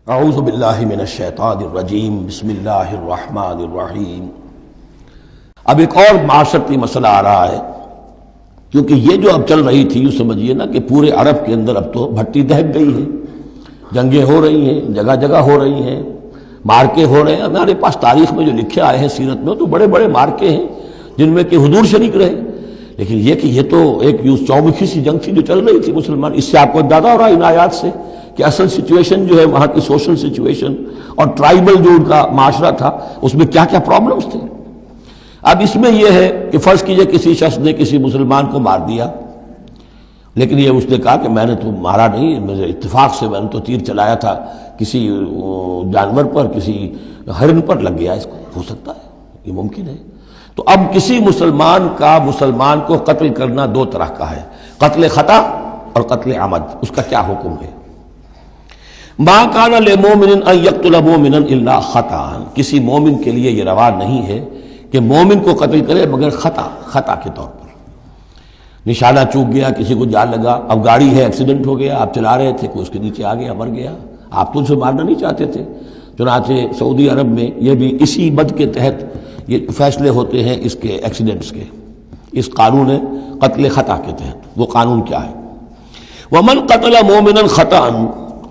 اعوذ باللہ من الشیطان الرجیم بسم اللہ الرحمن الرحیم۔ اب ایک اور معاشرتی مسئلہ آ رہا ہے، کیونکہ یہ جو اب چل رہی تھی، یوں سمجھیے نا کہ پورے عرب کے اندر اب تو بھٹی دہک گئی ہے، جنگیں ہو رہی ہیں، جگہ جگہ ہو رہی ہیں، مارکے ہو رہے ہیں۔ ہمارے پاس تاریخ میں جو لکھے آئے ہیں سیرت میں تو بڑے بڑے مارکے ہیں جن میں کہ حضور شریک رہے، لیکن یہ کہ یہ تو ایک یوں چومکھی سی جنگ تھی جو چل رہی تھی مسلمان۔ اس سے آپ کو اندازہ ہو رہا ہے ان آیات سے کہ اصل سچویشن جو ہے وہاں کی سوشل سچویشن اور ٹرائبل جو ان کا معاشرہ تھا اس میں کیا کیا پرابلمز تھے۔ اب اس میں یہ ہے کہ فرض کیجئے کسی شخص نے کسی مسلمان کو مار دیا، لیکن یہ اس نے کہا کہ میں نے تو مارا نہیں، میرے اتفاق سے میں نے تو تیر چلایا تھا کسی جانور پر، کسی ہرن پر لگ گیا، اس کو ہو سکتا ہے، یہ ممکن ہے۔ تو اب کسی مسلمان کا مسلمان کو قتل کرنا دو طرح کا ہے، قتل خطا اور قتل عمد۔ اس کا کیا حکم ہے؟ ما کان للمؤمن ان یقتل مؤمنا الا خطا، کسی مومن کے لیے یہ روا نہیں ہے کہ مومن کو قتل کرے مگر خطا کے طور پر۔ نشانہ چوک گیا، کسی کو جان لگا، اب گاڑی ہے، ایکسیڈنٹ ہو گیا، آپ چلا رہے تھے، کوئی اس کے نیچے آ گیا، مر گیا، آپ تو اسے مارنا نہیں چاہتے تھے۔ چنانچہ سعودی عرب میں یہ بھی اسی بد کے تحت یہ فیصلے ہوتے ہیں اس کے ایکسیڈنٹس کے، اس قانون قتل خطا کے تحت۔ وہ قانون کیا ہے؟ ومن قتل مومنا خطا،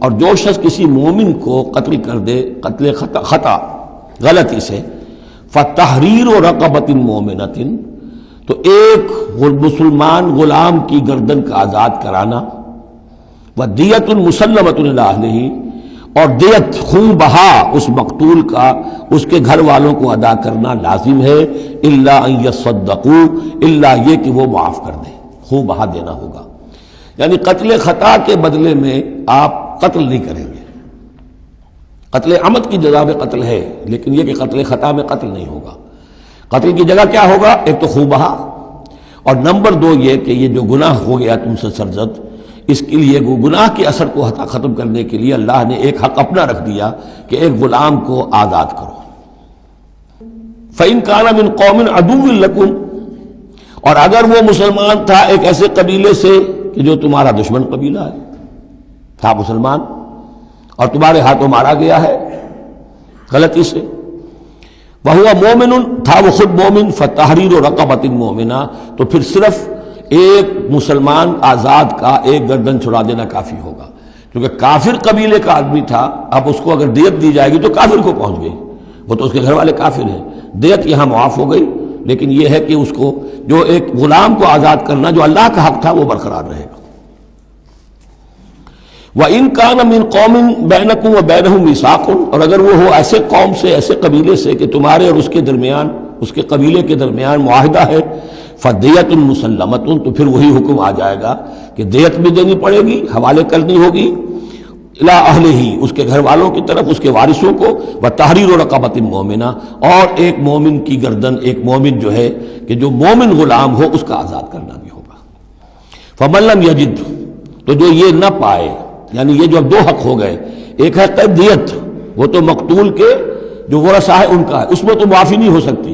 اور جو شخص کسی مومن کو قتل کر دے قتل خطا غلطی سے، فتحریر رقبۃ مومنۃ، تو ایک مسلمان غلام کی گردن کا آزاد کرانا، ودیۃ مسلمۃ الی اہلہ، اور دیت خون بہا اس مقتول کا اس کے گھر والوں کو ادا کرنا لازم ہے، الا ان یصدقوا، الا یہ کہ وہ معاف کر دیں، خون بہا دینا ہوگا۔ یعنی قتل خطا کے بدلے میں آپ قتل نہیں کریں گے، قتل عمد کی جزا میں قتل ہے، لیکن یہ کہ قتل خطا میں قتل نہیں ہوگا۔ قتل کی جگہ کیا ہوگا؟ ایک تو خون بہا، اور نمبر دو یہ کہ یہ جو گناہ ہو گیا تم سے سرزد، اس کے لیے گناہ کے اثر کو ختم کرنے کے لیے اللہ نے ایک حق اپنا رکھ دیا کہ ایک غلام کو آزاد کرو۔ فَإِن كَانَ مِن قَوْمٍ عَدُوٍّ لَكُمْ، اور اگر وہ مسلمان تھا ایک ایسے قبیلے سے کہ جو تمہارا دشمن قبیلہ ہے، تھا مسلمان اور تمہارے ہاتھوں مارا گیا ہے غلطی سے، وَهُوَ مُؤْمِنٌ، تھا وہ خود مومن، فَتَحْرِيرُ رَقَبَةٍ مُؤْمِنَةٍ، تو پھر صرف ایک مسلمان آزاد کا ایک گردن چھڑا دینا کافی ہوگا، کیونکہ کافر قبیلے کا آدمی تھا، اب اس کو اگر دیت دی جائے گی تو کافر کو پہنچ گئی، وہ تو اس کے گھر والے کافر ہیں، دیت یہاں معاف ہو گئی، لیکن یہ ہے کہ اس کو جو ایک غلام کو آزاد کرنا جو اللہ کا حق تھا وہ برقرار رہے گا۔ وَإِن كَانَ مِن قَوْمٍ بَيْنَكُمْ وَبَيْنَهُم مِيثَاقٌ، اور اگر وہ ہو ایسے قوم سے، ایسے قبیلے سے کہ تمہارے اور اس کے درمیان، اس کے قبیلے کے درمیان معاہدہ ہے، فَدِيَةٌ مُسَلَّمَةٌ، تو پھر وہی حکم آ جائے گا کہ دیت بھی دینی پڑے گی، حوالے کرنی ہوگی، اِلَىٰ أَهْلِهِ، اس کے گھر والوں کی طرف، اس کے وارثوں کو، وَتَحْرِيرُ رَقَبَةٍ مُؤْمِنَةٍ، اور ایک مومن کی گردن، ایک مومن جو ہے کہ جو مومن غلام ہو اس کا آزاد کرنا بھی ہوگا۔ فَمَن لَّمْ يَجِدْ، تو جو یہ نہ پائے، یعنی یہ جو اب دو حق ہو گئے، ایک ہے قید دیت، وہ تو مقتول کے جو ورثہ ہے ان کا ہے، اس میں تو معافی نہیں ہو سکتی،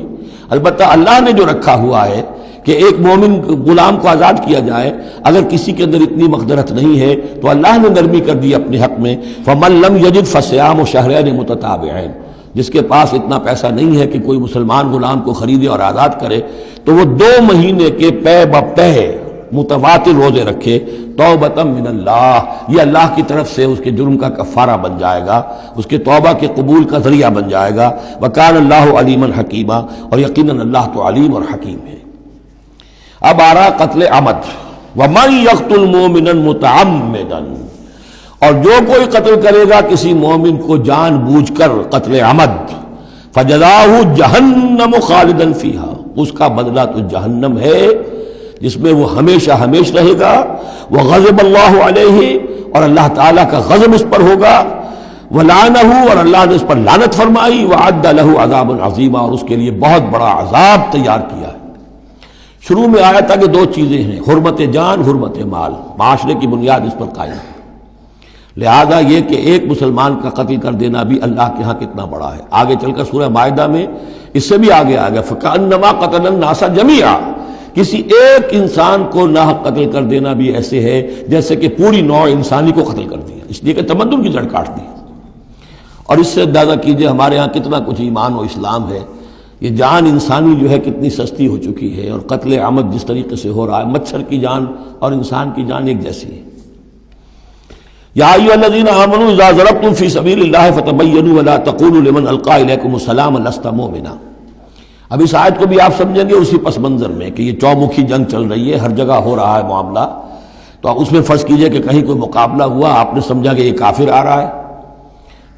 البتہ اللہ نے جو رکھا ہوا ہے کہ ایک مومن غلام کو آزاد کیا جائے، اگر کسی کے اندر اتنی مقدرت نہیں ہے تو اللہ نے نرمی کر دی اپنے حق میں، فَمَن لَّمْ يَجِدْ فَصِيَامُ شَهْرَيْنِ مُتَتَابِعَيْنِ، جس کے پاس اتنا پیسہ نہیں ہے کہ کوئی مسلمان غلام کو خریدے اور آزاد کرے تو وہ 2 مہینے کے پے بپے متواتر روزے رکھے، توبۃ من اللہ، یہ اللہ کی طرف سے اس کے جرم کا کفارہ بن جائے گا، اس کے توبہ کے قبول کا ذریعہ بن جائے گا۔ وَكَانَ اللَّهُ عَلِيمًا حَكِيمًا، اور یقیناً اللہ تو علیم اور حکیم ہے۔ اب آ رہا قتل عمد، وَمَن يَقْتُلْ مُؤْمِنًا مُتَعَمِّدًا، اور جو کوئی قتل کرے گا کسی مومن کو جان بوجھ کر قتل عمد، فَجَزَاؤُهُ جَهَنَّمُ خَالِدًا فِيهَا، اس کا بدلہ تو جہنم ہے جس میں وہ ہمیشہ ہمیشہ رہے گا، وغضب اللہ علیہ، اور اللہ تعالیٰ کا غضب اس پر ہوگا، ولعنہ، اور اللہ نے اس پر لعنت فرمائی، وعد لہ عذاب عظیما، اور اس کے لیے بہت بڑا عذاب تیار کیا ہے۔ شروع میں آیا تھا کہ 2 چیزیں ہیں، حرمت جان، حرمت مال، معاشرے کی بنیاد اس پر قائم ہے، لہذا یہ کہ ایک مسلمان کا قتل کر دینا بھی اللہ کے ہاں کتنا بڑا ہے۔ آگے چل کر سورہ مائدہ میں اس سے بھی آگے آ گیا، فَكَأَنَّمَا قَتَلَ النَّاسَ جَمِيعًا، کسی ایک انسان کو ناحق قتل کر دینا بھی ایسے ہے جیسے کہ پوری نوع انسانی کو قتل کر دیا، اس لیے کہ تمدن کی جڑ کاٹ دی۔ اور اس سے اندازہ کیجئے ہمارے ہاں کتنا کچھ ایمان و اسلام ہے. یہ جان انسانی جو ہے کتنی سستی ہو چکی ہے، اور قتل عمد جس طریقے سے ہو رہا ہے، مچھر کی جان اور انسان کی جان ایک جیسی ہے. یا ایھا الذین آمنوا اذا ضربتم فی سبیل اللہ فتبینوا ولا تقولوا لمن القی الیکم السلام لست مؤمنا. اب اس آیت کو بھی آپ سمجھیں گے اسی پس منظر میں کہ یہ چومکھی جنگ چل رہی ہے، ہر جگہ ہو رہا ہے معاملہ. تو اس میں فرض کیجئے کہ کہیں کوئی مقابلہ ہوا، آپ نے سمجھا کہ یہ کافر آ رہا ہے،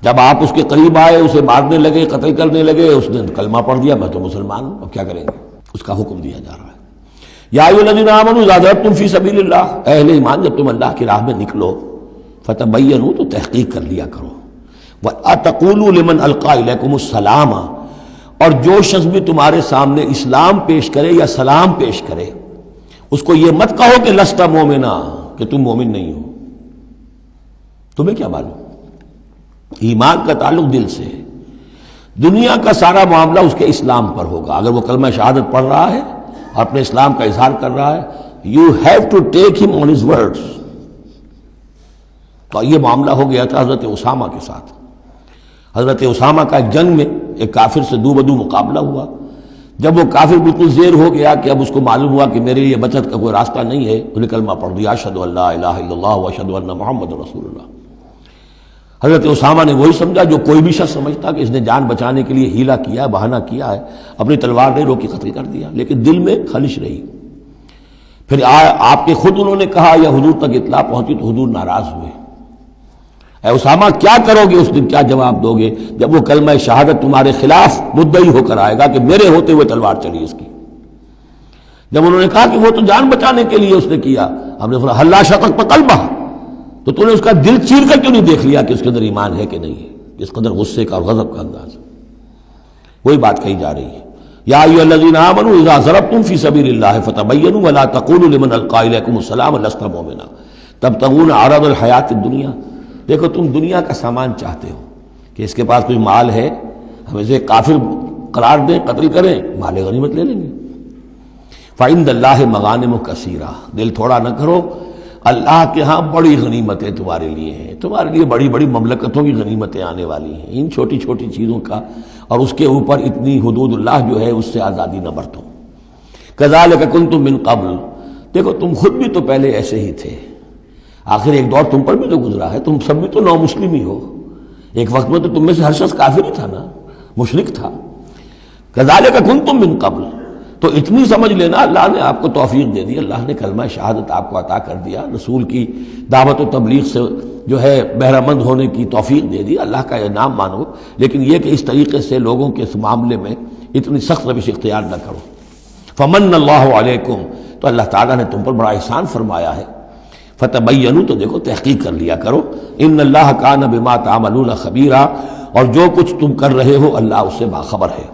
جب آپ اس کے قریب آئے، اسے مارنے لگے، قتل کرنے لگے، اس نے کلمہ پڑھ دیا میں تو مسلمان ہوں، اب کیا کریں گے؟ اس کا حکم دیا جا رہا ہے. یا ایھا الذین آمنوا اذا ضربتم فی سبیل اللہ، اہل ایمان جب تم اللہ کی راہ میں نکلو، فتبینوا تو تحقیق کر لیا کرو، وَلَا تَقُولُوا لِمَنْ أَلْقَىٰ إِلَيْكُمُ السَّلَامَ، اور جو شخص بھی تمہارے سامنے اسلام پیش کرے یا سلام پیش کرے اس کو یہ مت کہو کہ لست مومنا، کہ تم مومن نہیں ہو. تمہیں کیا معلوم؟ ایمان کا تعلق دل سے ہے. دنیا کا سارا معاملہ اس کے اسلام پر ہوگا. اگر وہ کلمہ شہادت پڑھ رہا ہے اور اپنے اسلام کا اظہار کر رہا ہے، یو ہیو ٹو ٹیک ہم آن ہز ورڈز. تو یہ معاملہ ہو گیا تھا حضرت اسامہ کے ساتھ. حضرت اسامہ کا ایک جنگ میں ایک کافر سے دو بدو مقابلہ ہوا. جب وہ کافر بالکل زیر ہو گیا کہ اب اس کو معلوم ہوا کہ میرے لیے بچت کا کوئی راستہ نہیں ہے، انہیں کلمہ پڑھ دیا، اشہد ان لا الہ الا اللہ واشہد ان محمد رسول اللہ. حضرت اسامہ نے وہی سمجھا جو کوئی بھی شخص سمجھتا کہ اس نے جان بچانے کے لیے ہیلہ کیا ہے، بہانہ کیا ہے، اپنی تلوار نے روکی قتل کر دیا. لیکن دل میں خلش رہی. پھر آپ کے خود انہوں نے کہا یا حضور تک اطلاع پہنچی تو حضور ناراض ہوئے. اے اسامہ کیا کرو گے اس دن، کیا جواب دو گے جب وہ کلمہ شہادت تمہارے خلاف مدعی ہو کر آئے گا کہ میرے ہوتے ہوئے تلوار چلی اس کی. جب انہوں نے کہا کہ وہ تو جان بچانے کے لیے اس نے کیا، ہم نے فرمایا حلا شقق بقلبہ، تو تو نے اس کا دل چیر کر کیوں نہیں دیکھ لیا کہ اس کے اندر ایمان ہے کہ نہیں ہے؟ جس قدر غصے کا اور غضب کا انداز. وہی بات کہی جا رہی ہے. یا ایھا الذین آمنوا اذا ضربتم فی سبیل اللہ فتبینوا ولا تقولوا لمن القی الیکم السلام لست مؤمنا تبتغون عرض الحیات الدنیا. دیکھو تم دنیا کا سامان چاہتے ہو کہ اس کے پاس کوئی مال ہے، ہم اسے کافر قرار دیں، قتل کریں، مال غنیمت لے لیں گے. فعند اللہ مغانم کثیرہ، دل تھوڑا نہ کرو، اللہ کے ہاں بڑی غنیمتیں تمہارے لیے ہیں، تمہارے لیے بڑی بڑی مملکتوں کی غنیمتیں آنے والی ہیں. ان چھوٹی چھوٹی چیزوں کا اور اس کے اوپر اتنی حدود اللہ جو ہے اس سے آزادی نہ برتو. کذالک کنتم من قبل، دیکھو تم خود بھی تو پہلے ایسے ہی تھے. آخر ایک دور تم پر بھی تو گزرا ہے، تم سب بھی تو نو مسلم ہی ہو. ایک وقت میں تو تم میں سے ہر شخص کافر ہی تھا نا، مشرک تھا. کذالک کنتم من قبل، تو اتنی سمجھ لینا اللہ نے آپ کو توفیق دے دی، اللہ نے کلمہ شہادت آپ کو عطا کر دیا، رسول کی دعوت و تبلیغ سے جو ہے بہرہ مند ہونے کی توفیق دے دی. اللہ کا انعام مانو، لیکن یہ کہ اس طریقے سے لوگوں کے اس معاملے میں اتنی سخت روش اختیار نہ کرو. فمن اللہ علیکم، تو اللہ تعالیٰ نے تم پر بڑا احسان فرمایا ہے. فتبینوا، تو دیکھو تحقیق کر لیا کرو. ان اللہ کان بما تعملون خبیرا، اور جو کچھ تم کر رہے ہو اللہ اس سے باخبر ہے.